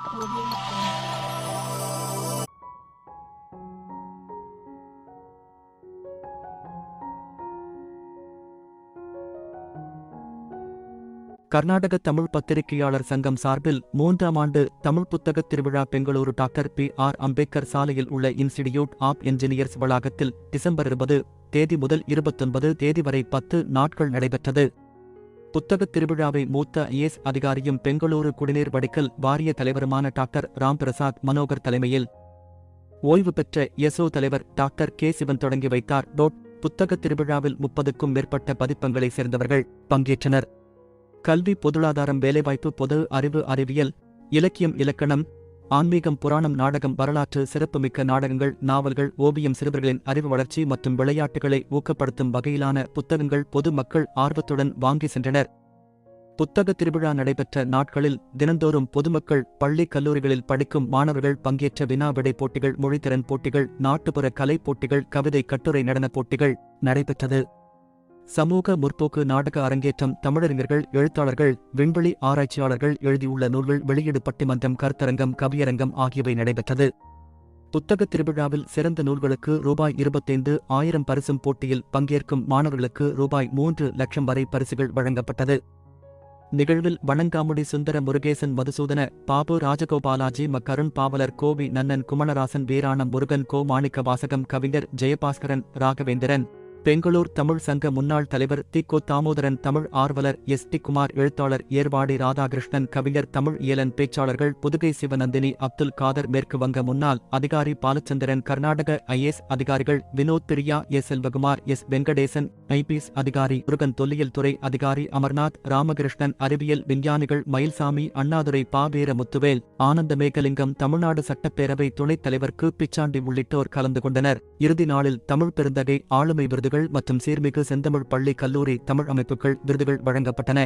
கர்நாடக தமிழ் பத்திரிகையாளர் சங்கம் சார்பில் 3ஆம் ஆண்டு தமிழ் புத்தகத் திருவிழா பெங்களூரு டாக்டர் பி.ஆர். அம்பேத்கர் சாலையில் உள்ள இன்ஸ்டிடியூட் ஆப் என்ஜினியர்ஸ் வளாகத்தில் டிசம்பர் 20 தேதி முதல் 29 தேதி வரை 10 நாட்கள் நடைபெற்றது. புத்தகத் திருவிழாவை மூத்த ஐஏஎஸ் அதிகாரியும் பெங்களூரு குடிநீர் வடிகல் வாரிய தலைவருமான டாக்டர் ராம் பிரசாத் மனோகர் தலைமையில் ஓய்வு பெற்ற எஸ்ஓ தலைவர் டாக்டர் கே. சிவன் தொடங்கி வைத்தார். புத்தகத் திருவிழாவில் 30க்கும் மேற்பட்ட பதிப்பங்களைச் சேர்ந்தவர்கள் பங்கேற்றனர். கல்வி, பொருளாதாரம், வேலைவாய்ப்பு, பொது அறிவு, அறிவியல், இலக்கியம், இலக்கணம், ஆன்மீகம், புராணம், நாடகம், வரலாற்று சிறப்புமிக்க நாடகங்கள், நாவல்கள், ஓவியம், சிறுவர்களின் அறிவு வளர்ச்சி மற்றும் விளையாட்டுகளை ஊக்கப்படுத்தும் வகையிலான புத்தகங்கள் பொது மக்கள் ஆர்வத்துடன் வாங்கி சென்றனர். புத்தகத் திருவிழா நடைபெற்ற நாட்களில் தினந்தோறும் பொதுமக்கள், பள்ளி கல்லூரிகளில் படிக்கும் மாணவர்கள் பங்கேற்ற வினா விடை போட்டிகள், மொழித்திறன் போட்டிகள், நாட்டுப்புற கலை போட்டிகள், கவிதை, கட்டுரை, நடனப் போட்டிகள் நடைபெற்றது. சமூக முற்போக்கு நாடக அரங்கேற்றம், தமிழறிஞர்கள், எழுத்தாளர்கள், விண்வெளி ஆராய்ச்சியாளர்கள் எழுதியுள்ள நூல்கள் வெளியீடு, பட்டிமன்றம், கருத்தரங்கம், கவியரங்கம் ஆகியவை நடைபெற்றது. புத்தகத் திருவிழாவில் சிறந்த நூல்களுக்கு ரூபாய் 25,000 பரிசும், போட்டியில் பங்கேற்கும் மாணவர்களுக்கு ரூபாய் 3 லட்சம் வரை பரிசுகள் வழங்கப்பட்டது. நிகழ்வில் வணங்காமுடி சுந்தர முருகேசன், மதுசூதன, பாபு, ராஜகோபாலாஜி, கருண், பாவலர், கோவி நன்னன், குமணராசன், வீராணம், முருகன், கோ. மாணிக்க வாசகம், கவிஞர் ஜெயபாஸ்கரன், ராகவேந்திரன், பெங்களூர் தமிழ் சங்க முன்னாள் தலைவர் தி.கோ. தாமோதரன், தமிழ் ஆர்வலர் எஸ்.டி. குமார், எழுத்தாளர் ஏர்வாடி ராதாகிருஷ்ணன், கவிஞர், தமிழ் இயலன், பேச்சாளர்கள் புதுகை சிவநந்தினி, அப்துல் காதர், மேற்கு வங்க முன்னாள் அதிகாரி பாலச்சந்திரன், கர்நாடக ஐஏஎஸ் அதிகாரிகள் Vinod, Priya, S. Selvakumar, S. Venkatesan, IPS அதிகாரி முருகன், தொல்லியல் துறை அதிகாரி அமர்நாத், ராமகிருஷ்ணன், அறிவியல் விஞ்ஞானிகள் மயில்சாமி, அண்ணாதுரை, பா. வீர முத்துவேல், ஆனந்தமேகலிங்கம், தமிழ்நாடு சட்டப்பேரவை துணைத் தலைவர் கு. பிச்சாண்டி உள்ளிட்டோர் கலந்து கொண்டனர். இறுதி நாளில் தமிழ் பெருந்தகை, ஆளுமை விருதுகள் மற்றும் சீர்மிகு செந்தமிழ் பள்ளி, கல்லூரி, தமிழ் அமைப்புகள் விருதுகள் வழங்கப்பட்டன.